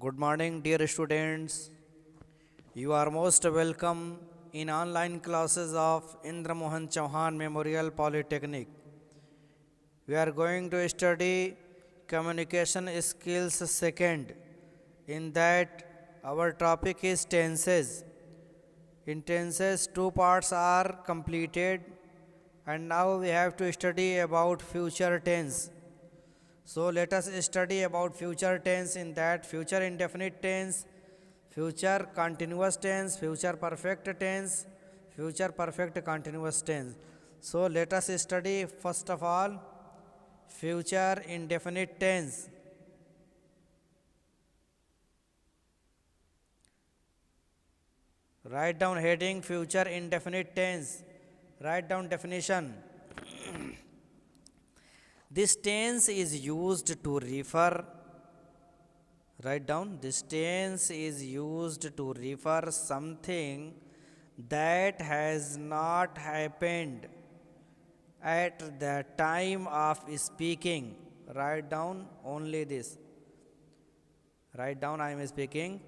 Good morning, dear students. You are most welcome in online classes of Indra Mohan Chauhan Memorial Polytechnic. We are going to study communication skills second. In that, our topic is tenses. In tenses, two parts are completed, and now we have to study about future tense. So let us study about future tense. In that, future indefinite tense, future continuous tense, future perfect tense, future perfect continuous tense. So let us study first of all future indefinite tense. Write down heading future indefinite tense. Write down definition. This tense is used to refer. Write down, this tense is used to refer something that has not happened at the time of speaking. Write down only this. Write down, I am speaking.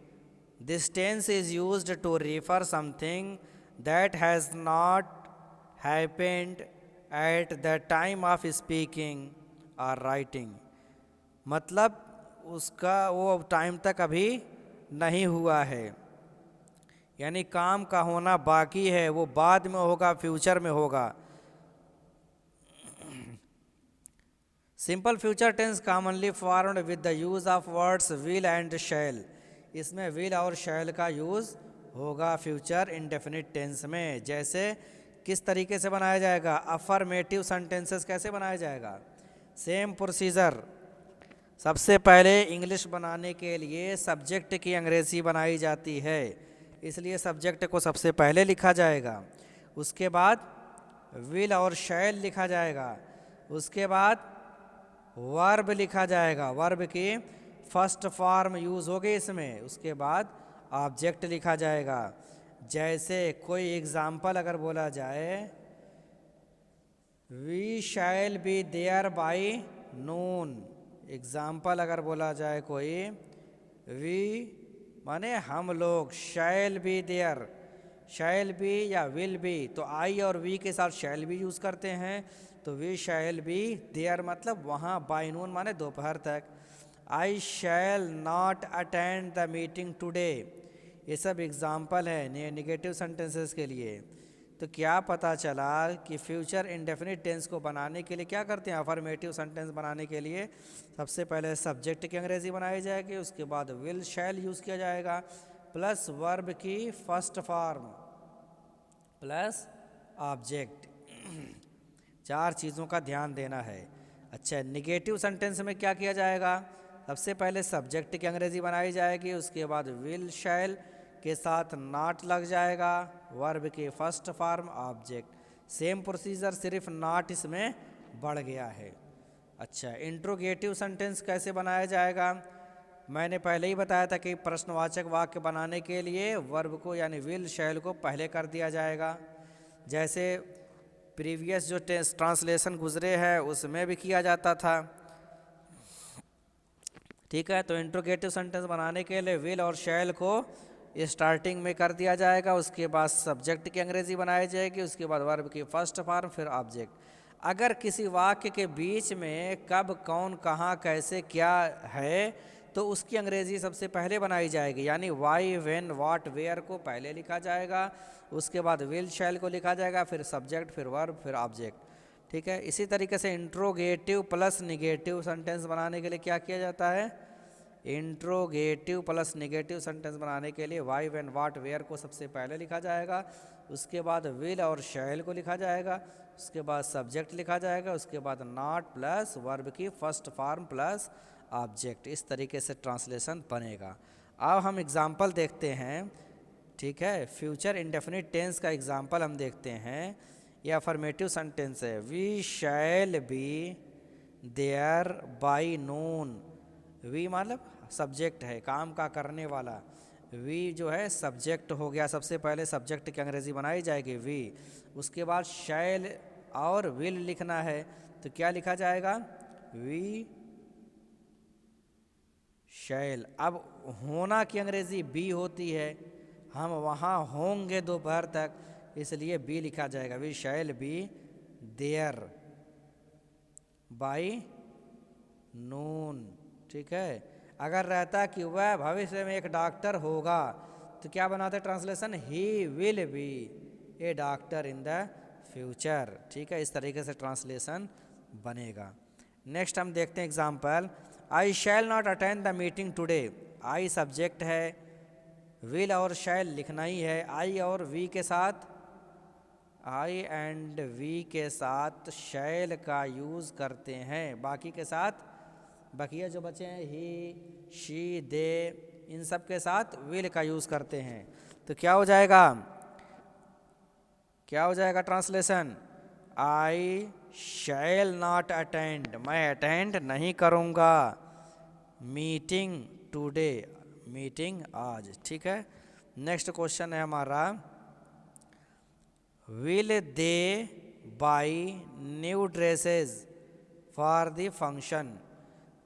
This tense is used to refer something that has not happened at the time of speaking or writing. मतलब उसका वो time तक अभी नहीं हुआ है, यानी काम का होना बाकी है, वो बाद में होगा, फ्यूचर में होगा. Simple future tense commonly formed with the use of words will and shall. इसमें विल और शैल का यूज़ होगा फ्यूचर इंडेफिनिट टेंस में. जैसे किस तरीके से बनाया जाएगा, अफर्मेटिव सेंटेंसेस कैसे बनाया जाएगा, सेम प्रोसीजर. सबसे पहले इंग्लिश बनाने के लिए सब्जेक्ट की अंग्रेज़ी बनाई जाती है, इसलिए सब्जेक्ट को सबसे पहले लिखा जाएगा. उसके बाद विल और शैल लिखा जाएगा. उसके बाद वर्ब लिखा जाएगा, वर्ब की फर्स्ट फॉर्म यूज़ होगी इसमें. उसके बाद ऑब्जेक्ट लिखा जाएगा. जैसे कोई एग्जाम्पल अगर बोला जाए, we shall be there by noon. Example अगर बोला जाए कोई, वी माने हम लोग, shall be there, shall be या विल बी, तो आई और वी के साथ शैल बी यूज़ करते हैं. तो वी शैल बी देयर मतलब वहाँ, बाई नून माने दोपहर तक. I shall not attend the meeting today. ये सब एग्जाम्पल है निगेटिव सेंटेंसेस के लिए. तो क्या पता चला कि फ्यूचर इंडेफिनिट टेंस को बनाने के लिए क्या करते हैं, अफर्मेटिव सेंटेंस बनाने के लिए सबसे पहले सब्जेक्ट की अंग्रेज़ी बनाई जाएगी, उसके बाद विल शैल यूज़ किया जाएगा, प्लस वर्ब की फर्स्ट फॉर्म प्लस ऑब्जेक्ट. चार चीज़ों का ध्यान देना है. अच्छा, निगेटिव सेंटेंस में क्या किया जाएगा, सबसे पहले सब्जेक्ट की अंग्रेज़ी बनाई जाएगी, उसके बाद विल शैल के साथ नॉट लग जाएगा, वर्ब की first form object. Same procedure, सिर्फ नॉट इसमें बढ़ गया है. अच्छा, इंट्रोगेटिव सेंटेंस कैसे बनाया जाएगा, मैंने पहले ही बताया था कि प्रश्नवाचक वाक्य बनाने के लिए वर्ब को यानी विल शैल को पहले कर दिया जाएगा. जैसे प्रीवियस जो ट्रांसलेशन गुजरे हैं उसमें भी किया जाता था. ठीक है, तो इंट्रोगेटिव सेंटेंस बनाने के लिए विल और शैल को स्टार्टिंग में कर दिया जाएगा, उसके बाद सब्जेक्ट की अंग्रेज़ी बनाई जाएगी, उसके बाद वर्ब की फर्स्ट फॉर्म फिर ऑब्जेक्ट. अगर किसी वाक्य के बीच में कब, कौन, कहाँ, कैसे, क्या है, तो उसकी अंग्रेज़ी सबसे पहले बनाई जाएगी, यानी वाई, व्हेन, व्हाट, वेयर को पहले लिखा जाएगा, उसके बाद विल शैल को लिखा जाएगा, फिर सब्जेक्ट, फिर वर्ब, फिर ऑब्जेक्ट. ठीक है, इसी तरीके से इंट्रोगेटिव प्लस निगेटिव सेंटेंस बनाने के लिए क्या किया जाता है, इंट्रोगेटिव प्लस निगेटिव सेंटेंस बनाने के लिए वाई, व्हेन, व्हाट, वेयर को सबसे पहले लिखा जाएगा, उसके बाद विल और शैल को लिखा जाएगा, उसके बाद सब्जेक्ट लिखा जाएगा, उसके बाद नॉट प्लस वर्ब की फर्स्ट फॉर्म प्लस ऑब्जेक्ट. इस तरीके से ट्रांसलेशन बनेगा. अब हम एग्जाम्पल देखते हैं. ठीक है, फ्यूचर इंडेफिनिट टेंस का एग्जाम्पल हम देखते हैं. यह अफर्मेटिव सेंटेंस है, we shall be there by noon. We मतलब सब्जेक्ट है, काम का करने वाला. वी जो है सब्जेक्ट हो गया, सबसे पहले सब्जेक्ट की अंग्रेज़ी बनाई जाएगी वी. उसके बाद शैल और विल लिखना है, तो क्या लिखा जाएगा, वी शैल। अब होना की अंग्रेजी बी होती है, हम वहाँ होंगे दोपहर तक, इसलिए बी लिखा जाएगा। We shall be there by noon. ठीक है, अगर रहता कि वह भविष्य में एक डॉक्टर होगा तो क्या बनाते translation, he will be A doctor in the future. ठीक है, इस तरीके से ट्रांसलेशन बनेगा। नेक्स्ट हम देखते हैं example, I shall not attend the meeting today. I subject है, विल और शैल लिखना ही है। आई और वी के साथ, आई एंड वी के साथ शैल का यूज़ करते हैं, बाकी के साथ, बकिया जो बचे हैं ही शी दे, इन सब के साथ विल का यूज़ करते हैं। तो क्या हो जाएगा, क्या हो जाएगा translation, I shall not attend, मैं अटेंड नहीं करूँगा, मीटिंग टुडे, मीटिंग आज। ठीक है, नेक्स्ट क्वेश्चन है हमारा, will they by new dresses for the function.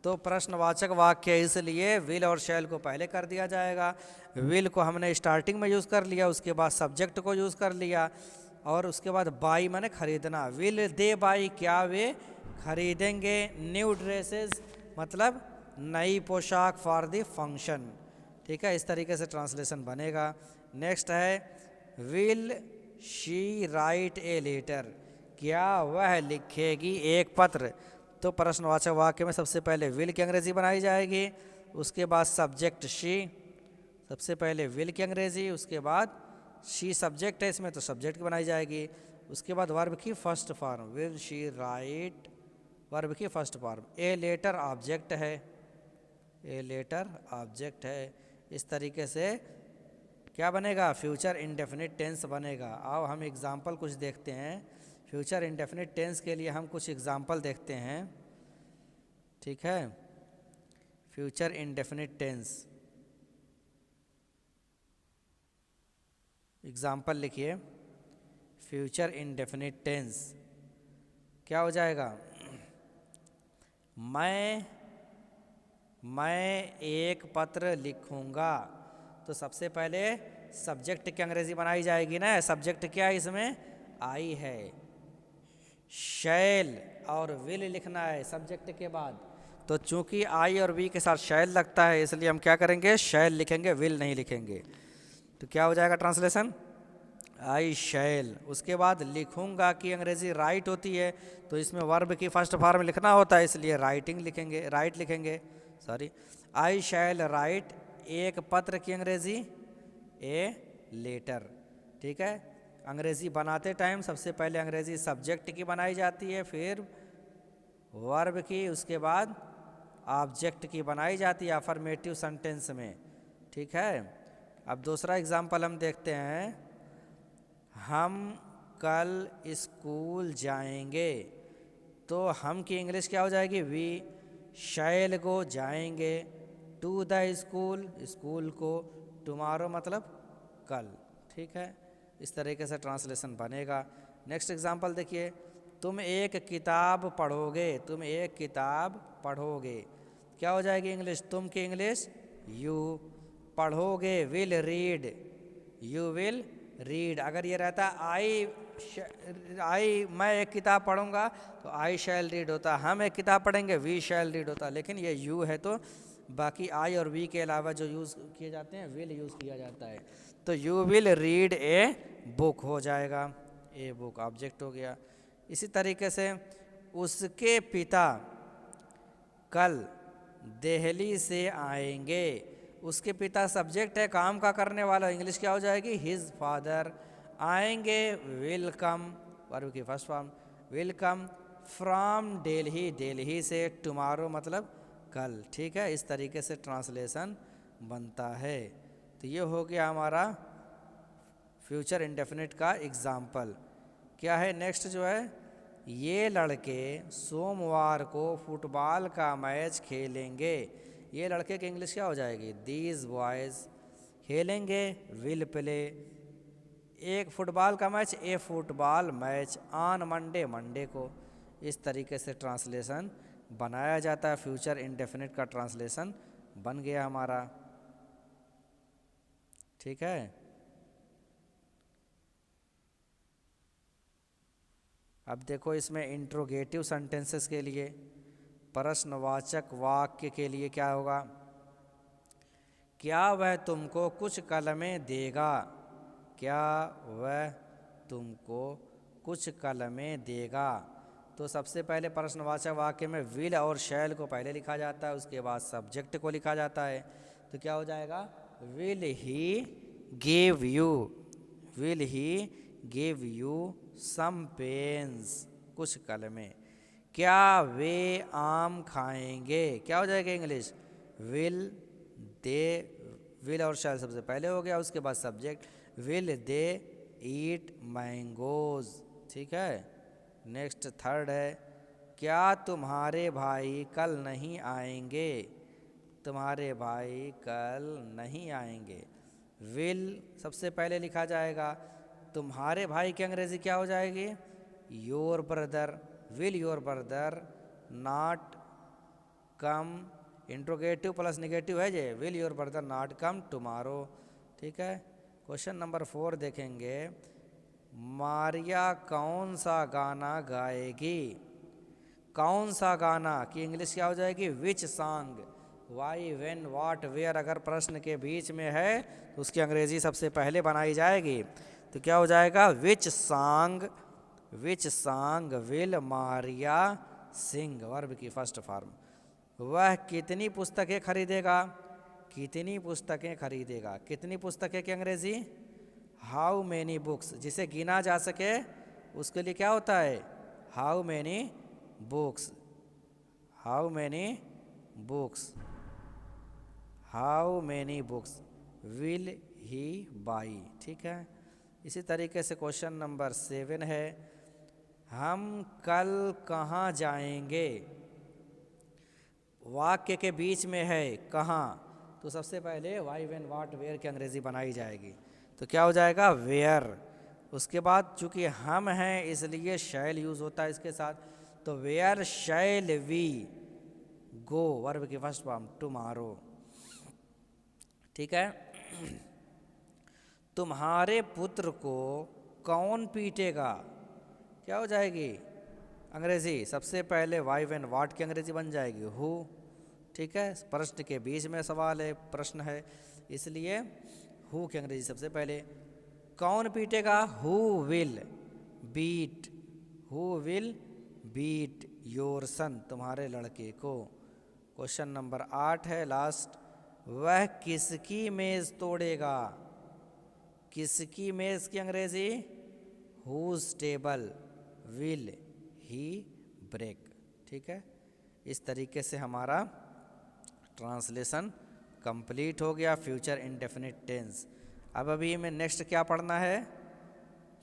तो प्रश्नवाचक वाक्य है, इसलिए विल और शैल को पहले कर दिया जाएगा। विल को हमने स्टार्टिंग में यूज़ कर लिया, उसके बाद सब्जेक्ट को यूज़ कर लिया, और उसके बाद बाई माने खरीदना। विल दे बाई, क्या वे खरीदेंगे, न्यू ड्रेसेस मतलब नई पोशाक फॉर द फंक्शन। ठीक है, इस तरीके से ट्रांसलेशन बनेगा। नेक्स्ट है, will she write a letter, क्या वह लिखेगी एक पत्र। तो प्रश्नवाचक वाक्य में सबसे पहले विल की अंग्रेजी बनाई जाएगी, उसके बाद सब्जेक्ट शी, सबसे पहले विल की अंग्रेजी, उसके बाद शी सब्जेक्ट है इसमें तो सब्जेक्ट की बनाई जाएगी, उसके बाद वर्ब की first form, will she write, verb की first form. A letter object है, ए लेटर ऑब्जेक्ट है। इस तरीके से क्या बनेगा, फ्यूचर इंडेफिनिट टेंस बनेगा। आओ हम एग्जाम्पल कुछ देखते हैं, फ्यूचर इंडेफिनिट टेंस के लिए हम कुछ एग्जाम्पल देखते हैं। ठीक है, फ्यूचर इंडेफिनिट टेंस एग्जाम्पल लिखिए, फ्यूचर इंडेफिनिट टेंस क्या हो जाएगा, मैं एक पत्र लिखूंगा। तो सबसे पहले सब्जेक्ट की अंग्रेजी बनाई जाएगी ना, सब्जेक्ट क्या है इसमें, आई है। शैल और विल लिखना है सब्जेक्ट के बाद, तो चूंकि आई और वी के साथ शैल लगता है, इसलिए हम क्या करेंगे, शैल लिखेंगे, विल नहीं लिखेंगे। तो क्या हो जाएगा ट्रांसलेशन, आई शैल। उसके बाद लिखूंगा की अंग्रेजी राइट होती है, तो इसमें वर्ब की फर्स्ट फॉर्म लिखना होता है, इसलिए राइटिंग लिखेंगे, राइट लिखेंगे, सॉरी। आई शैल राइट एक पत्र की अंग्रेजी ए लेटर। ठीक है, अंग्रेजी बनाते टाइम सबसे पहले अंग्रेजी सब्जेक्ट की बनाई जाती है, फिर वर्ब की, उसके बाद ऑब्जेक्ट की बनाई जाती है अफर्मेटिव सेंटेंस में। ठीक है, अब दूसरा एग्जांपल हम देखते हैं, हम कल स्कूल जाएंगे। तो हम की इंग्लिश क्या हो जाएगी, वी शैल गो जाएंगे टू द स्कूल, स्कूल को, टुमारो मतलब कल। ठीक है, इस तरीके से ट्रांसलेशन बनेगा। नेक्स्ट एग्जांपल देखिए, तुम एक किताब पढ़ोगे, तुम एक किताब पढ़ोगे, क्या हो जाएगी इंग्लिश, तुम की इंग्लिश यू, पढ़ोगे will read, you will read. अगर ये रहता आई मैं एक किताब पढ़ूंगा तो आई शैल रीड होता, हम एक किताब पढ़ेंगे वी शैल रीड होता, लेकिन ये यू है तो बाकी आई और वी के अलावा जो यूज़ किए जाते हैं विल यूज़ किया जाता है। तो you will read a book हो जाएगा, ए बुक ऑब्जेक्ट हो गया। इसी तरीके से उसके पिता कल दिल्ली से आएंगे, उसके पिता सब्जेक्ट है, काम का करने वाला, इंग्लिश क्या हो जाएगी, हिज फादर। आएंगे वेलकम, वर्ब की first form, welcome from Delhi, Delhi से, टुमारो मतलब कल। ठीक है, इस तरीके से ट्रांसलेशन बनता है। तो ये हो गया हमारा फ्यूचर इंडेफिनिट का एग्जाम्पल। क्या है नेक्स्ट जो है, ये लड़के सोमवार को फुटबॉल का मैच खेलेंगे। ये लड़के की इंग्लिश क्या हो जाएगी, दीज बॉयज़ खेलेंगे विल प्ले एक फुटबॉल का match, A football match on Monday, Monday को। इस तरीके से ट्रांसलेशन बनाया जाता है, फ्यूचर इंडेफिनिट का ट्रांसलेशन बन गया हमारा। ठीक है, अब देखो इसमें इंट्रोगेटिव सेंटेंसेस के लिए, प्रश्नवाचक वाक्य के लिए क्या होगा, क्या वह तुमको कुछ कलमें देगा, क्या वह तुमको कुछ कलमें देगा। तो सबसे पहले प्रश्नवाचक वाक्य में विल और शैल को पहले लिखा जाता है, उसके बाद सब्जेक्ट को लिखा जाता है। तो क्या हो जाएगा, will he give you, will he give you some pens, कुछ कलमें। क्या वे आम खाएंगे, क्या हो जाएगा इंग्लिश, विल दे, विल और शैल सबसे पहले हो गया, उसके बाद subject, will they eat mangoes. ठीक है, नेक्स्ट थर्ड है, क्या तुम्हारे भाई कल नहीं आएंगे, तुम्हारे भाई कल नहीं आएंगे। विल सबसे पहले लिखा जाएगा, तुम्हारे भाई की अंग्रेजी क्या हो जाएगी, your brother, will your brother not come, interrogative plus negative है ये, will your brother not come tomorrow. ठीक है, क्वेश्चन नंबर 4 देखेंगे, मारिया कौन सा गाना गाएगी, कौन सा गाना की इंग्लिश क्या हो जाएगी, which song. Why when what where अगर प्रश्न के बीच में है तो उसकी अंग्रेजी सबसे पहले बनाई जाएगी। तो क्या हो जाएगा, which song, which song will Maria sing, verb की फर्स्ट फॉर्म। वह कितनी पुस्तकें खरीदेगा, कितनी पुस्तकें खरीदेगा, कितनी पुस्तकें की अंग्रेजी, हाउ मैनी बुक्स, जिसे गिना जा सके उसके लिए क्या होता है, how many books, how many books, how many books will he by. ठीक है, इसी तरीके से क्वेश्चन नंबर 7 है, हम कल कहाँ जाएंगे, वाक्य के बीच में है कहाँ, तो सबसे पहले वाई व्हेन व्हाट वेयर की अंग्रेजी बनाई जाएगी। तो क्या हो जाएगा, वेयर। उसके बाद चूंकि हम हैं इसलिए शैल यूज होता है इसके साथ, तो where shall we go, verb की फर्स्ट फॉर्म टुमारो। ठीक है, तुम्हारे पुत्र को कौन पीटेगा, क्या हो जाएगी अंग्रेजी, सबसे पहले वाई व्हेन व्हाट की अंग्रेजी बन जाएगी हु। ठीक है, प्रश्न के बीच में सवाल है, प्रश्न है, इसलिए हु की अंग्रेजी सबसे पहले। कौन पीटेगा, who will beat, who will beat your son, तुम्हारे लड़के को। क्वेश्चन नंबर 8 है लास्ट, वह किसकी मेज तोड़ेगा, किसकी मेज की अंग्रेजी, whose table will he break. ठीक है, इस तरीके से हमारा ट्रांसलेशन कंप्लीट हो गया फ्यूचर इंडेफिनिट टेंस। अब अभी हमें नेक्स्ट क्या पढ़ना है,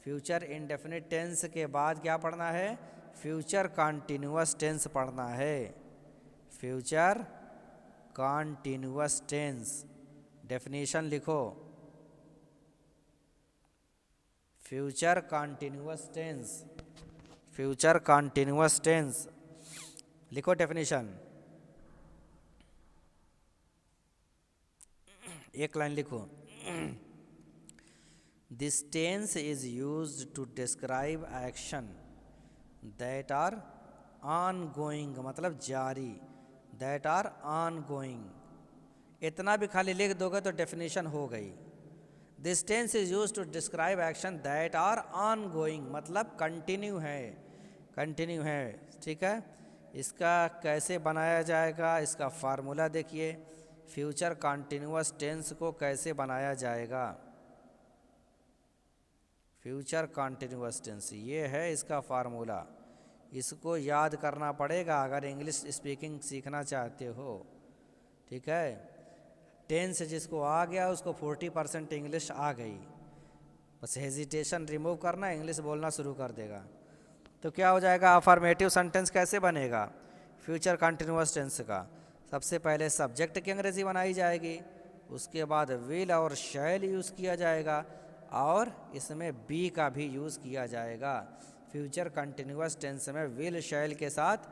फ्यूचर इंडेफिनिट टेंस के बाद क्या पढ़ना है, फ्यूचर कॉन्टिन्यूअस टेंस पढ़ना है, फ्यूचर कॉन्टिन्यूअस टेंस। डेफिनेशन लिखो, future continuous tense, future continuous tense लिखो डेफिनेशन, एक लाइन लिखो। This tense is used to describe action that are ongoing, मतलब जारी, दैट आर ऑनगोइंग, इतना भी खाली लिख दोगे तो डेफिनेशन हो गई। This tense is used to describe action that are ongoing, मतलब कंटिन्यू है, कंटिन्यू है। ठीक है, इसका कैसे बनाया जाएगा, इसका फार्मूला देखिए, फ्यूचर कॉन्टिन्यूअस टेंस को कैसे बनाया जाएगा, फ्यूचर कॉन्टिन्यूअस टेंस ये है इसका फार्मूला, इसको याद करना पड़ेगा अगर इंग्लिश स्पीकिंग सीखना चाहते हो। ठीक है, टेंस जिसको आ गया उसको 40% इंग्लिश आ गई, बस हेजिटेशन रिमूव करना, इंग्लिश बोलना शुरू कर देगा। तो क्या हो जाएगा, अफर्मेटिव सेंटेंस कैसे बनेगा फ्यूचर कंटिन्यूअस टेंस का, सबसे पहले सब्जेक्ट की अंग्रेजी बनाई जाएगी, उसके बाद विल और शैल यूज़ किया जाएगा, और इसमें बी का भी यूज़ किया जाएगा। फ्यूचर कंटिन्यूअस टेंस में विल शैल के साथ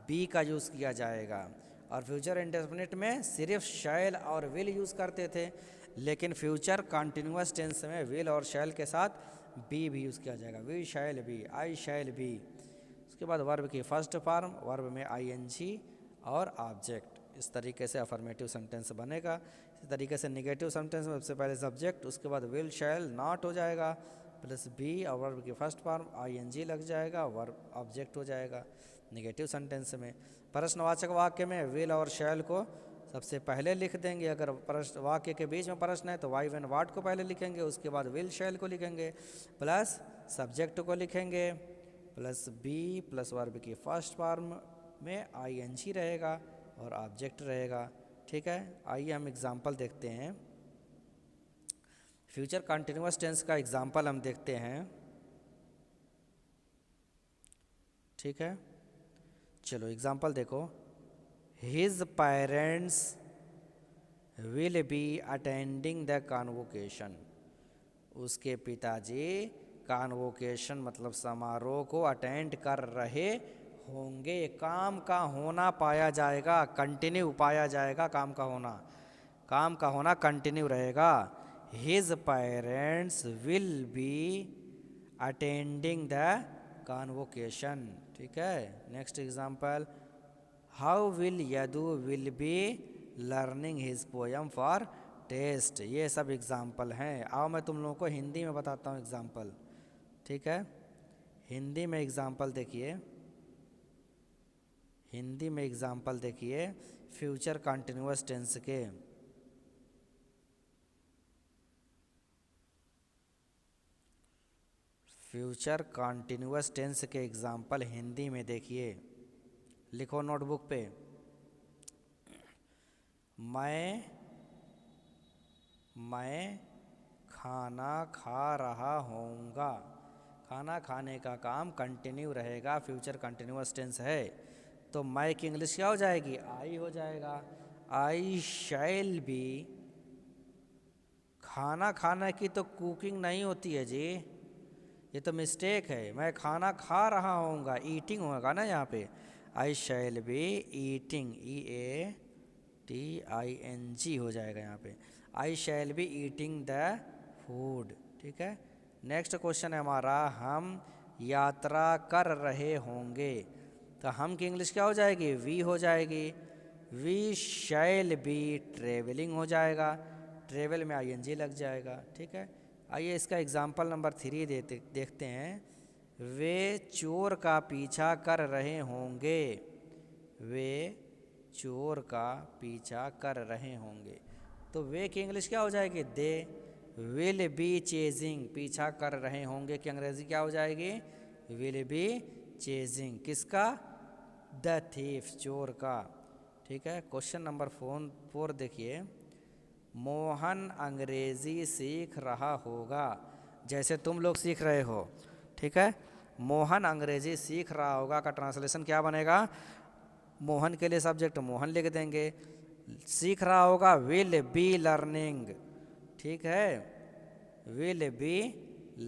बी का यूज़ किया जाएगा, और फ्यूचर इंडेफिनिट में सिर्फ शैल और विल यूज़ करते थे, लेकिन फ्यूचर कंटिन्यूअस टेंस में विल और शैल के साथ बी भी यूज़ किया जाएगा। We shall be, I shall be. उसके बाद वर्ब की फर्स्ट फॉर्म, वर्ब में आईएनजी और ऑब्जेक्ट। इस तरीके से अफर्मेटिव सेंटेंस बनेगा। इसी तरीके से निगेटिव सेंटेंस में सबसे पहले सब्जेक्ट, उसके बाद विल शैल नॉट हो जाएगा, प्लस बी और वर्ब की फर्स्ट फॉर्म आईएनजी लग जाएगा, वर्ब ऑब्जेक्ट हो जाएगा निगेटिव सेंटेंस में। प्रश्नवाचक वाक्य में विल और शैल को सबसे पहले लिख देंगे। अगर प्रश्न वाक्य के बीच में प्रश्न है तो वाई वेन वाट को पहले लिखेंगे, उसके बाद विल शैल को लिखेंगे, प्लस सब्जेक्ट को लिखेंगे, प्लस बी प्लस वर्ब की फर्स्ट फॉर्म में आईएनजी रहेगा और ऑब्जेक्ट रहेगा। ठीक है, आइए हम एग्जांपल देखते हैं। फ्यूचर कंटिन्यूअस टेंस का एग्जांपल हम देखते हैं। ठीक है, चलो एग्जांपल देखो। His parents will be attending the convocation. उसके पिताजी कॉन्वोकेशन मतलब समारोह को अटेंड कर रहे होंगे। काम का होना पाया जाएगा, कंटिन्यू पाया जाएगा, काम का होना कंटिन्यू रहेगा। His parents will be attending the convocation. ठीक है, next example. How will Yadu will be learning his poem for test. ये सब एग्जाम्पल हैं। आओ मैं तुम लोगों को हिंदी में बताता हूँ एग्जाम्पल। ठीक है, हिंदी में एग्जाम्पल देखिए, हिंदी में एग्जाम्पल देखिए फ्यूचर कंटिन्यूअस टेंस के। फ्यूचर कंटिन्यूअस टेंस के एग्जाम्पल हिंदी में देखिए, लिखो नोटबुक पे। मैं खाना खा रहा होऊंगा। खाना खाने का काम कंटिन्यू रहेगा, फ्यूचर कंटिन्यूअस टेंस है, तो मैं की इंग्लिश क्या हो जाएगी? आई हो जाएगा। आई शैल बी। खाना खाने की तो कुकिंग नहीं होती है जी, ये तो मिस्टेक है। मैं खाना खा रहा होऊंगा, ईटिंग होगा ना यहाँ पे। I shall be eating, EATING हो जाएगा यहाँ पे। I shall be eating the food. ठीक है, नेक्स्ट क्वेश्चन है हमारा, हम यात्रा कर रहे होंगे। तो हम की इंग्लिश क्या हो जाएगी? वी हो जाएगी। वी शैल बी ट्रेवलिंग हो जाएगा, ट्रेवल में ING लग जाएगा। ठीक है, आइए इसका एग्जाम्पल नंबर 3 देखते हैं। वे चोर का पीछा कर रहे होंगे। वे चोर का पीछा कर रहे होंगे, तो वे की इंग्लिश क्या हो जाएगी? They will be chasing. पीछा कर रहे होंगे की अंग्रेजी क्या हो जाएगी? Will be chasing. किसका? द थीफ, चोर का। ठीक है, क्वेश्चन नंबर 4 देखिए। मोहन अंग्रेजी सीख रहा होगा, जैसे तुम लोग सीख रहे हो। ठीक है, मोहन अंग्रेजी सीख रहा होगा का ट्रांसलेशन क्या बनेगा? मोहन के लिए सब्जेक्ट मोहन लिख देंगे, सीख रहा होगा विल बी लर्निंग। ठीक है, विल बी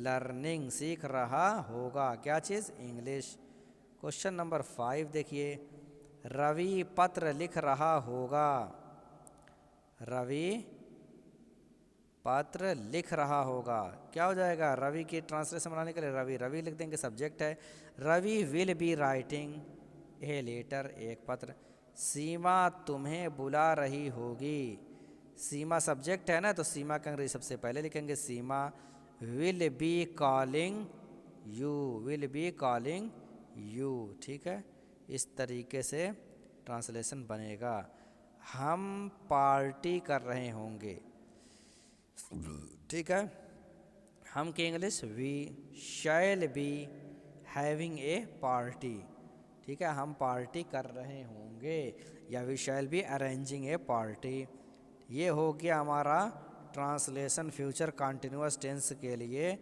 लर्निंग, सीख रहा होगा क्या चीज़? इंग्लिश। क्वेश्चन नंबर 5 देखिए। रवि पत्र लिख रहा होगा। रवि पत्र लिख रहा होगा, क्या हो जाएगा? रवि की ट्रांसलेशन बनाने के लिए रवि रवि लिख देंगे, सब्जेक्ट है। Ravi will be writing a letter, एक पत्र। सीमा तुम्हें बुला रही होगी। सीमा सब्जेक्ट है ना, तो सीमा का अंग्रेजी सबसे पहले लिखेंगे, Seema will be calling you. Will be calling you. ठीक है, इस तरीके से ट्रांसलेशन बनेगा। हम पार्टी कर रहे होंगे। ठीक है, हम की English we shall be having a party. ठीक है, हम पार्टी कर रहे होंगे, या we shall be arranging a party. ये हो गया हमारा ट्रांसलेशन फ्यूचर कंटिन्यूअस टेंस के लिए,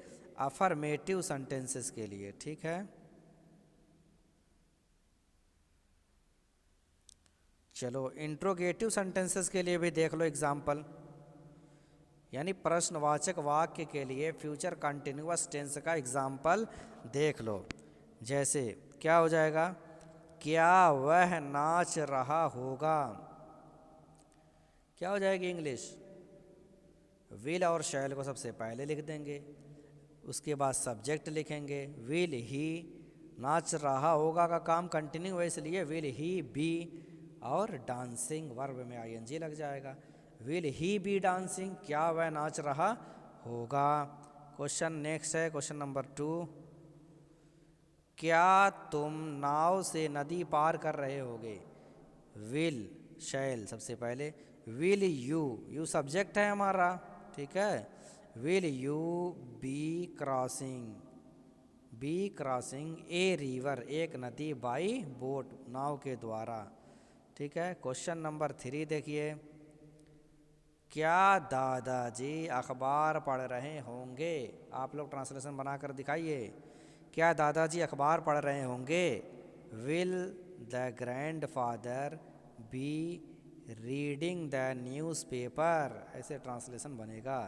अफर्मेटिव सेंटेंसेस के लिए। ठीक है, चलो इंट्रोगेटिव सेंटेंसेस के लिए भी देख लो एग्जाम्पल, यानी प्रश्नवाचक वाक्य के लिए फ्यूचर कंटिन्यूअस टेंस का एग्जाम्पल देख लो। जैसे क्या हो जाएगा? क्या वह नाच रहा होगा। क्या हो जाएगी इंग्लिश। विल और शैल को सबसे पहले लिख देंगे, उसके बाद सब्जेक्ट लिखेंगे। विल ही, नाच रहा होगा का काम कंटिन्यू है इसलिए विल ही बी, और डांसिंग वर्ब में आईएनजी लग जाएगा। विल ही बी डांसिंग, क्या वह नाच रहा होगा। क्वेश्चन नेक्स्ट है क्वेश्चन नंबर 2। क्या तुम नाव से नदी पार कर रहे होगे। विल शैल सबसे पहले, विल यू, यू सब्जेक्ट है हमारा, ठीक है। Will you B crossing, B crossing a river, एक नदी, बाई बोट, नाव के द्वारा, ठीक है। क्वेश्चन नंबर 3 देखिए। क्या दादाजी अखबार पढ़ रहे होंगे। आप लोग ट्रांसलेशन बनाकर दिखाइए। क्या दादाजी अखबार पढ़ रहे होंगे। Will the grandfather be reading the newspaper, ऐसे ट्रांसलेशन बनेगा।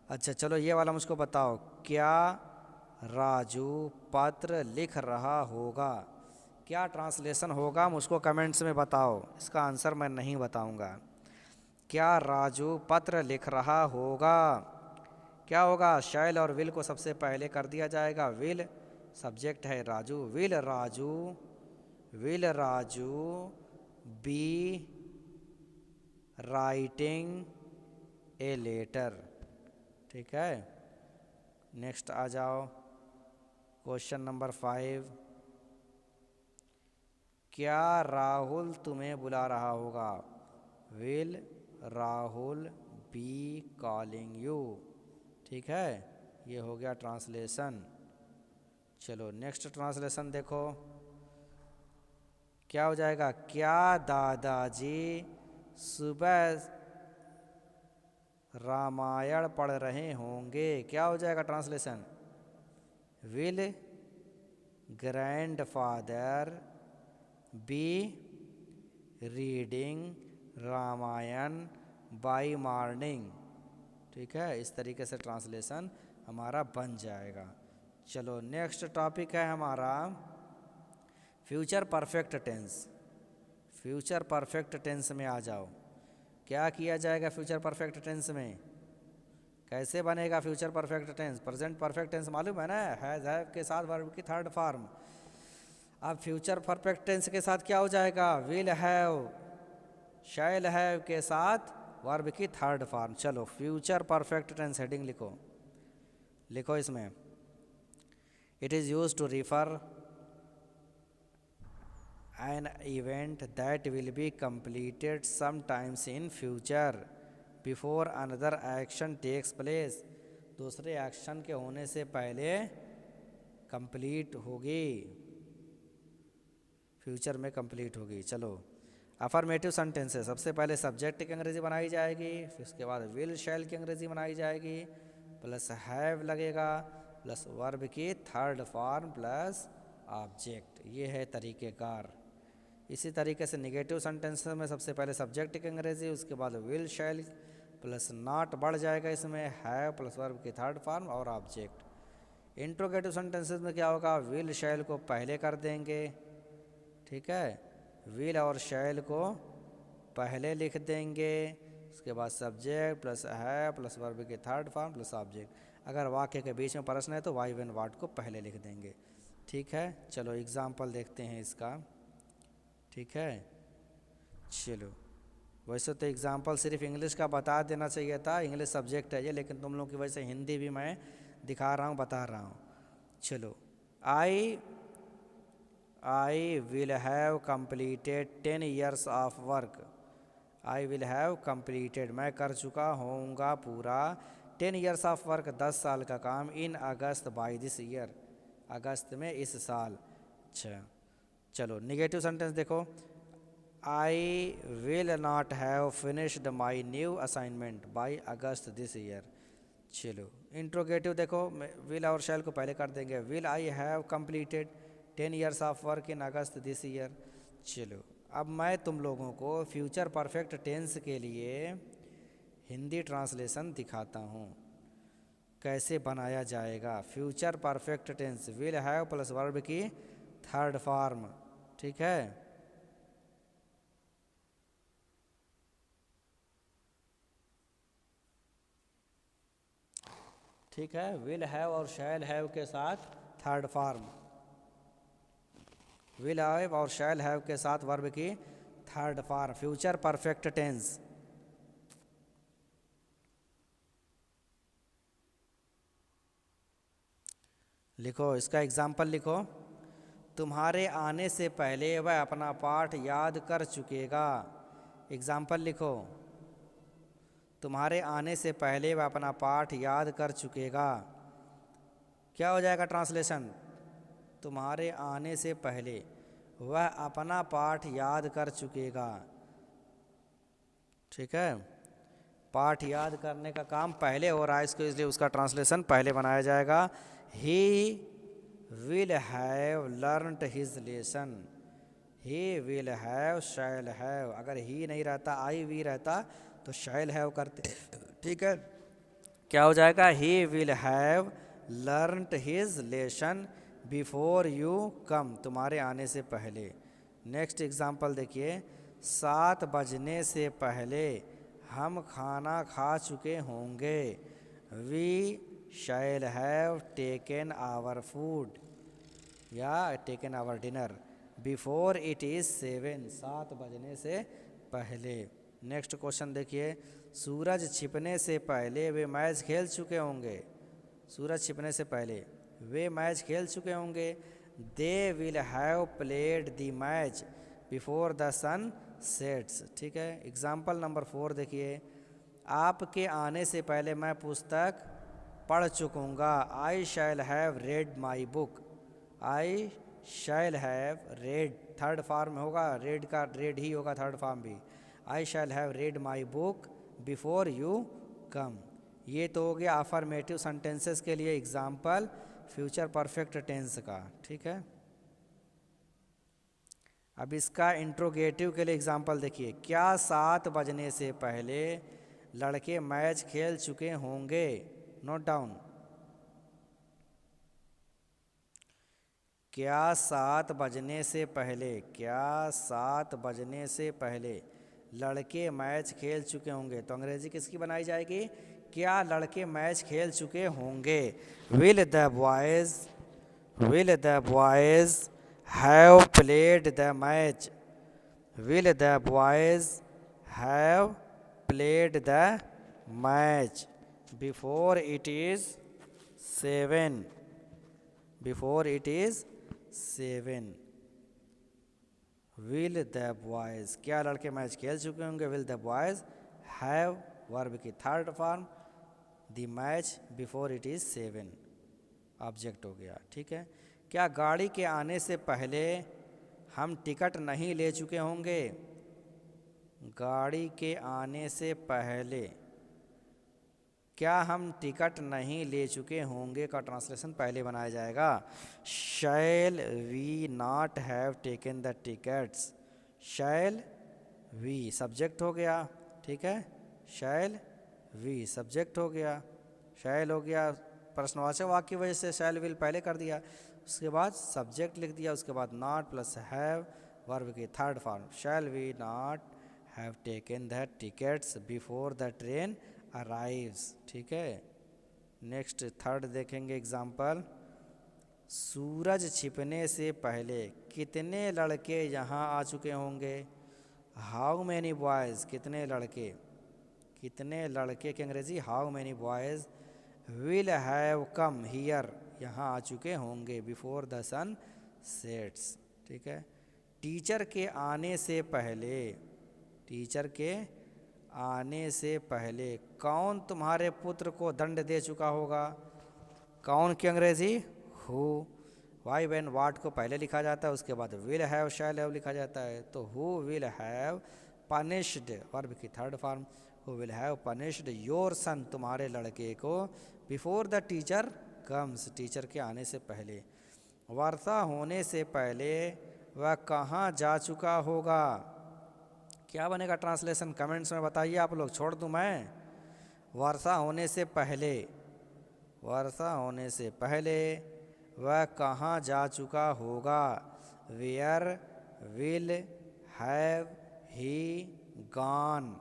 अच्छा चलो ये वाला मुझको बताओ। क्या राजू पत्र लिख रहा होगा। क्या ट्रांसलेशन होगा मुझको कमेंट्स में बताओ, इसका आंसर मैं नहीं बताऊंगा। क्या राजू पत्र लिख रहा होगा। क्या होगा, शैल और विल को सबसे पहले कर दिया जाएगा। विल सब्जेक्ट है Raju, will Raju, will Raju be writing a letter, ठीक है। नेक्स्ट आ जाओ क्वेश्चन नंबर 5। क्या राहुल तुम्हें बुला रहा होगा। Will Rahul B calling you, ठीक है। ये हो गया ट्रांसलेशन। चलो नेक्स्ट ट्रांसलेशन देखो। क्या हो जाएगा। क्या दादाजी सुबह रामायण पढ़ रहे होंगे। क्या हो जाएगा translation. Will grandfather be reading Ramayana by morning, ठीक है। इस तरीके से ट्रांसलेशन हमारा बन जाएगा। चलो नेक्स्ट टॉपिक है हमारा future perfect tense. Future perfect tense में आ जाओ। क्या किया जाएगा फ्यूचर परफेक्ट टेंस में, कैसे बनेगा future perfect tense. Present perfect tense मालूम है ना, हैज़ हैव के साथ वर्ब की थर्ड फॉर्म। अब फ्यूचर परफेक्ट टेंस के साथ क्या हो जाएगा। विल हैव, शैल हैव के साथ वर्ब की थर्ड फॉर्म। चलो फ्यूचर परफेक्ट टेंस हेडिंग लिखो, लिखो इसमें। It is use to refer an event that will be completed sometimes in future before another action takes place, दूसरे एक्शन के होने से पहले कंप्लीट होगी, फ्यूचर में कंप्लीट होगी। चलो अफर्मेटिव सेंटेंस है, सबसे पहले सब्जेक्ट की अंग्रेजी बनाई जाएगी, फिर उसके बाद विल शैल की अंग्रेजी बनाई जाएगी, प्लस हैव लगेगा, प्लस वर्ब की थर्ड फॉर्म, प्लस ऑब्जेक्ट। ये है तरीक़ेकार। इसी तरीके से निगेटिव सेंटेंस में सबसे पहले सब्जेक्ट की अंग्रेजी, उसके बाद विल शैल प्लस नॉट बढ़ जाएगा, इसमें हैव प्लस वर्ब की थर्ड फॉर्म और ऑब्जेक्ट। इंट्रोगेटिव सेंटेंसेस में क्या होगा, विल शैल को पहले कर देंगे, ठीक है। विल और शैल को पहले लिख देंगे, उसके बाद सब्जेक्ट प्लस है प्लस वर्ब की थर्ड फॉर्म प्लस ऑब्जेक्ट। अगर वाक्य के बीच में प्रश्न है तो वाई वेन वाट को पहले लिख देंगे, ठीक है। चलो एग्जाम्पल देखते हैं इसका, ठीक है। चलो वैसे तो एग्जाम्पल सिर्फ इंग्लिश का बता देना चाहिए था, इंग्लिश सब्जेक्ट है ये, लेकिन तुम लोग की वजह से हिंदी भी मैं दिखा रहा हूँ, बता रहा हूँ। चलो I will have completed 10 years of work. I will have completed, मैं कर चुका होऊंगा पूरा, 10 years ऑफ वर्क, 10 साल का काम, इन अगस्त बाई दिस ईयर, अगस्त में इस साल। अच्छा चलो निगेटिव सेंटेंस देखो। I will not have finished my new assignment by August this year. चलो इंट्रोगेटिव देखो, विल और शैल को पहले कर देंगे। Will I have completed 10 years of work in August this year. चलो अब मैं तुम लोगों को फ्यूचर परफेक्ट टेंस के लिए हिंदी ट्रांसलेशन दिखाता हूँ कैसे बनाया जाएगा। Future perfect tense will have plus verb की थर्ड फॉर्म, ठीक है। ठीक है, विल हैव और शैल हैव के साथ थर्ड फॉर्म, विल हैव और शैल हैव के साथ वर्ब की third form, future perfect tense. लिखो, इसका एग्जाम्पल लिखो। तुम्हारे आने से पहले वह अपना पाठ याद कर चुकेगा। एग्जाम्पल लिखो, तुम्हारे आने से पहले वह अपना पाठ याद कर चुकेगा। क्या हो जाएगा ट्रांसलेशन? तुम्हारे आने से पहले वह अपना पाठ याद कर चुकेगा। ठीक है, पाठ याद करने का काम पहले हो रहा है इसको, इसलिए उसका ट्रांसलेशन पहले बनाया जाएगा। He will have learned his lesson. He will have, shall have, अगर ही नहीं रहता, आई वी रहता तो शैल हैव करते। ठीक है, क्या हो जाएगा? He will have learned his lesson before you कम, तुम्हारे आने से पहले। नेक्स्ट एग्जाम्पल देखिए, 7 बजने से पहले हम खाना खा चुके होंगे। We shall have taken our food या taken our dinner before it is 7, 7 बजने से पहले। नेक्स्ट क्वेश्चन देखिए, सूरज छिपने से पहले वे मैच खेल चुके होंगे। सूरज छिपने से पहले वे मैच खेल चुके होंगे। They will have played the match before the sun sets. ठीक है, एग्जाम्पल नंबर 4 देखिए, आपके आने से पहले मैं पुस्तक पढ़ चुकूँगा। I shall have read my book. I shall have read, third form होगा, रेड का रेड ही होगा थर्ड फॉर्म भी। I shall have read my book before you come. ये तो हो गया अफर्मेटिव सेंटेंसेस के लिए एग्जाम्पल फ्यूचर परफेक्ट टेंस का। ठीक है, अब इसका इंट्रोगेटिव के लिए एग्जाम्पल देखिए, क्या 7 बजने से पहले लड़के मैच खेल चुके होंगे? नोट डाउन, क्या 7 बजने से पहले, क्या 7 बजने से पहले लड़के मैच खेल चुके होंगे? तो अंग्रेजी किसकी बनाई जाएगी? क्या लड़के मैच खेल चुके होंगे? Will the boys have played the match. Will the boys have played the match before it is 7, before it is 7। Will the boys, क्या लड़के मैच खेल चुके होंगे? Will the boys have, verb की third form, the match before it is 7, object हो गया। ठीक है, क्या गाड़ी के आने से पहले हम टिकट नहीं ले चुके होंगे? गाड़ी के आने से पहले क्या हम टिकट नहीं ले चुके होंगे का ट्रांसलेशन पहले बनाया जाएगा। Shall we not have taken the tickets. Shall we subject हो गया। ठीक है, शैल वी सब्जेक्ट हो गया, शैल हो गया प्रश्नवाचक वाक्य की वजह से शैल विल पहले कर दिया, उसके बाद सब्जेक्ट लिख दिया, उसके बाद नॉट प्लस हैव वर्ब की third form. Shall we not have taken the tickets before the train arrives. ठीक है, नेक्स्ट थर्ड देखेंगे एग्जाम्पल, सूरज छिपने से पहले कितने लड़के यहाँ आ चुके होंगे? हाउ मैनी बॉयज़, कितने लड़के, कितने लड़के की अंग्रेजी how many boys will have come here, यहाँ आ चुके होंगे बिफोर द सन सेट्स। ठीक है, टीचर के आने से पहले, टीचर के आने से पहले कौन तुम्हारे पुत्र को दंड दे चुका होगा? कौन की अंग्रेजी हु। वाई व्हेन वाट को पहले लिखा जाता है, उसके बाद विल हैव शैल हैव लिखा जाता है। तो who will have punished, verb की third form, who will have punished your son, तुम्हारे लड़के को, before the teacher comes, teacher के आने से पहले। वर्षा होने से पहले वह कहाँ जा चुका होगा? क्या बनेगा ट्रांसलेशन? कमेंट्स में बताइए आप लोग, छोड़ दूं मैं? वर्षा होने से पहले, वर्षा होने से पहले वह कहाँ जा चुका होगा? Where will have he gone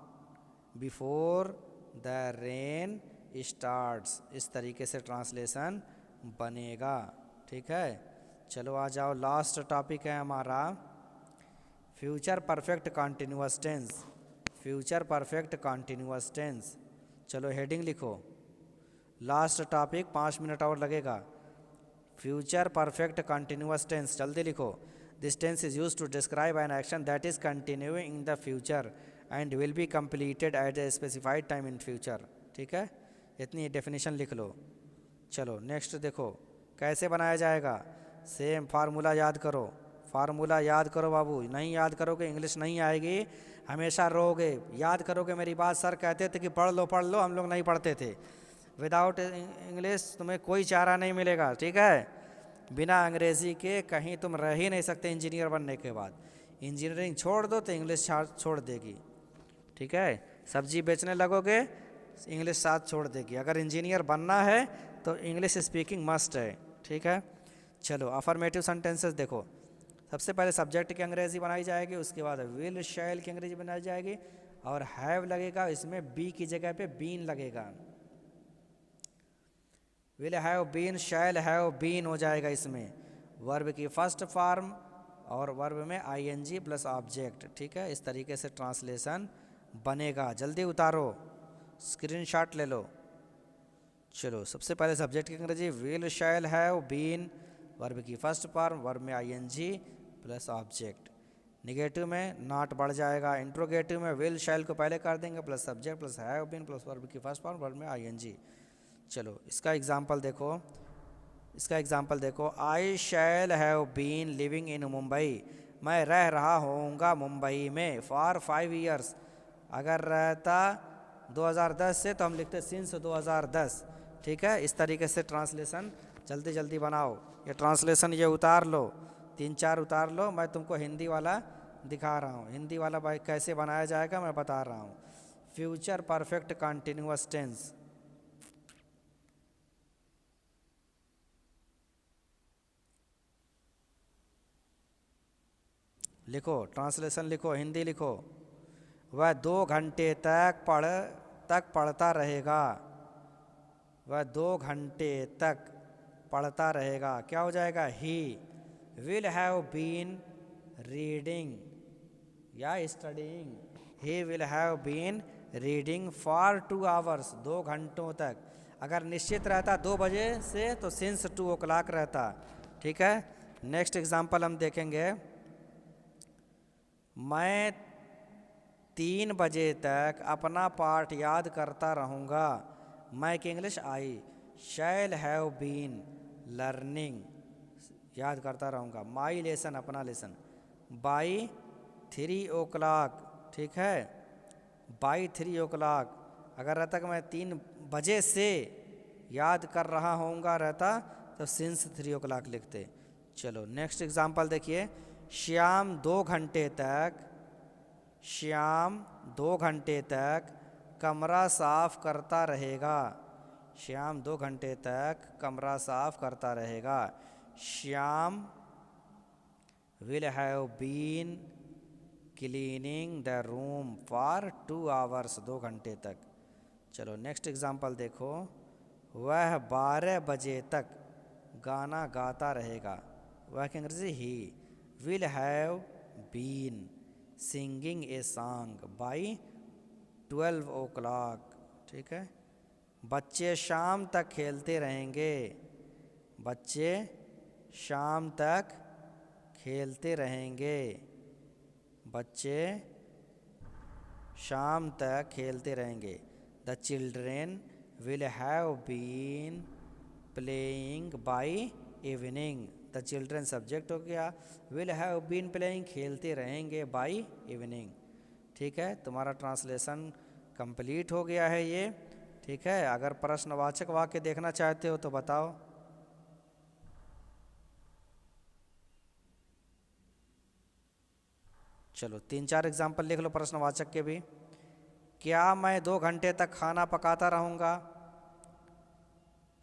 before the rain starts. इस तरीके से ट्रांसलेशन बनेगा। ठीक है, चलो आ जाओ, लास्ट टॉपिक है हमारा future perfect continuous tense. Future perfect continuous tense, चलो हेडिंग लिखो। लास्ट टॉपिक, 5 मिनट और लगेगा। फ्यूचर परफेक्ट कॉन्टिन्यूअस टेंस, जल्दी लिखो। This tense is used to describe an action that is continuing in the future and will be completed at a specified time in future. ठीक है, इतनी definition लिख लो। चलो next देखो कैसे बनाया जाएगा। सेम फार्मूला याद करो, फार्मूला याद करो बाबू। नहीं याद करोगे इंग्लिश नहीं आएगी, हमेशा रोगे। याद करोगे मेरी बात। सर कहते थे कि पढ़ लो, हम लोग नहीं पढ़ते थे। विदाउट इंग्लिश तुम्हें कोई चारा नहीं मिलेगा। ठीक है, बिना अंग्रेज़ी के कहीं तुम रह ही नहीं सकते। इंजीनियर बनने के बाद इंजीनियरिंग छोड़ दो तो इंग्लिश छोड़ देगी। ठीक है, सब्जी बेचने लगोगे इंग्लिश साथ छोड़ देगी। अगर इंजीनियर बनना है तो इंग्लिश स्पीकिंग मस्ट है। ठीक है, चलो अफर्मेटिव सेंटेंसेस देखो। सबसे पहले सब्जेक्ट की अंग्रेज़ी बनाई जाएगी, उसके बाद विल शैल की अंग्रेज़ी बनाई जाएगी, और हैव लगेगा इसमें, बी की जगह पे बीन लगेगा। Will have been, shall have been हो जाएगा इसमें। वर्ब की फर्स्ट फॉर्म और वर्ब में आईएनजी प्लस ऑब्जेक्ट। ठीक है, इस तरीके से ट्रांसलेशन बनेगा। जल्दी उतारो, स्क्रीनशॉट ले लो। चलो सबसे पहले सब्जेक्ट की अंग्रेजी will shall have been, verb की फर्स्ट फॉर्म, वर्ब में आईएनजी प्लस ऑब्जेक्ट। निगेटिव में नॉट बढ़ जाएगा। इंट्रोगेटिव में विल शैल को पहले कर देंगे plus subject plus have been plus verb की फर्स्ट फॉर्म, वर्ब में आईएनजी। चलो इसका एग्जांपल देखो, इसका एग्जांपल देखो। I shall have been living in Mumbai, मैं रह रहा होऊंगा मुंबई में फॉर 5 ईयर्स। अगर रहता 2010 से तो हम लिखते सिंस 2010। ठीक है, इस तरीके से ट्रांसलेशन जल्दी जल्दी बनाओ। ये ट्रांसलेशन ये उतार लो, 3-4 उतार लो। मैं तुमको हिंदी वाला दिखा रहा हूँ, हिंदी वाला भाई कैसे बनाया जाएगा मैं बता रहा हूँ। फ्यूचर परफेक्ट कंटिन्यूअस टेंस, लिखो, ट्रांसलेशन लिखो, हिंदी लिखो। वह 2 घंटे तक पढ़ता रहेगा। वह 2 घंटे तक पढ़ता रहेगा। क्या हो जाएगा, he will have been reading या studying. He will have been reading for 2 hours, 2 घंटों तक। अगर निश्चित रहता 2 बजे से तो सिंस 2 o'clock रहता। ठीक है, नेक्स्ट एग्जाम्पल हम देखेंगे। मैं 3 बजे तक अपना पाठ याद करता रहूँगा। मैं की English I shall have been learning, याद करता रहूँगा। माई लेसन, अपना लेसन, बाई 3 o'clock। ठीक है, बाई 3 o'clock। अगर रहता कि मैं 3 बजे से याद कर रहा होऊंगा रहता तो सिंस 3 o'clock लिखते। चलो नेक्स्ट एग्जांपल देखिए। श्याम 2 घंटे तक, श्याम 2 घंटे तक कमरा साफ करता रहेगा। श्याम 2 घंटे तक कमरा साफ करता रहेगा। Shyam will have been cleaning the room for 2 hours, 2 घंटे तक। चलो नेक्स्ट एग्जांपल देखो। वह 12 बजे तक गाना गाता रहेगा। वह की अंग्रेजी he will have been singing a song by 12 o'clock। ठीक है, बच्चे शाम तक खेलते रहेंगे। बच्चे शाम तक खेलते रहेंगे। बच्चे शाम तक खेलते रहेंगे। The children will have been playing by evening. The children subject हो गया, विल हैव बीन प्लेइंग खेलते रहेंगे बाई इवनिंग। ठीक है, तुम्हारा ट्रांसलेशन कंप्लीट हो गया है ये। ठीक है, अगर प्रश्नवाचक वाक्य देखना चाहते हो तो बताओ। चलो 3-4 एग्जाम्पल लिख लो प्रश्नवाचक के भी। क्या मैं 2 घंटे तक खाना पकाता रहूँगा।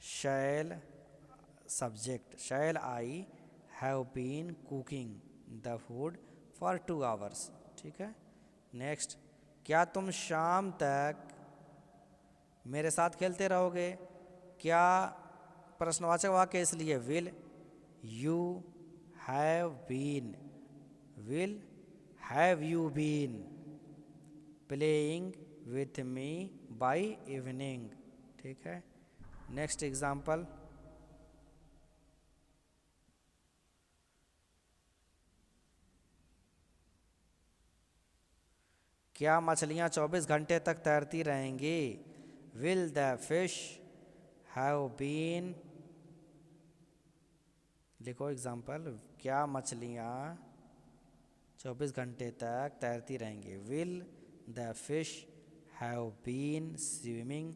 Shall subject, shall I have been cooking the food for 2 hours. ठीक है। नेक्स्ट, क्या तुम शाम तक मेरे साथ खेलते रहोगे? क्या प्रश्नवाचक वाक्य इसलिए will you have been, will have you been playing with me by evening. ठीक है। नेक्स्ट एग्जाम्पल, क्या मछलियाँ 24 घंटे तक तैरती रहेंगी? Will the fish have been, लिखो एग्जाम्पल, क्या मछलियाँ 24 घंटे तक तैरती रहेंगी? Will the fish have been swimming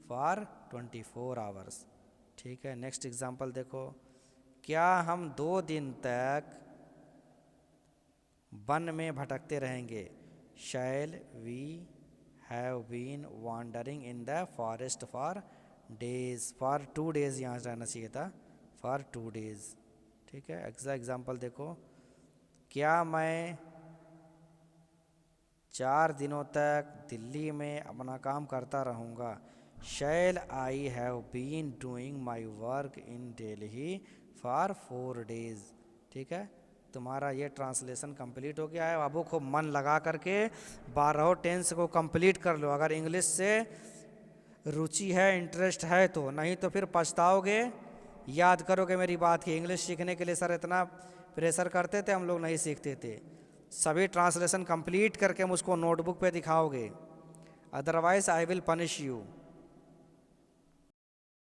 for 24 hours. ठीक है। नेक्स्ट एग्जाम्पल देखो, क्या हम 2 दिन तक वन में भटकते रहेंगे? Shall we have been wandering in the forest for days, for 2 days यहाँ रहना चाहिए था, फॉर 2 डेज। ठीक है। एग्जाम्पल देखो, क्या मैं 4 दिनों तक दिल्ली में अपना काम करता रहूँगा? Shall I have been doing my work in Delhi for 4 days. ठीक है। तुम्हारा ये ट्रांसलेशन कंप्लीट हो गया है। अब खूब मन लगा करके 12 टेंस को कंप्लीट कर लो, अगर इंग्लिश से रुचि है, इंटरेस्ट है तो, नहीं तो फिर पछताओगे। याद करोगे मेरी बात की, इंग्लिश सीखने के लिए सर इतना प्रेशर करते थे, हम लोग नहीं सीखते थे। सभी ट्रांसलेशन कंप्लीट करके मुझको नोटबुक पे दिखाओगे, otherwise I will punish you.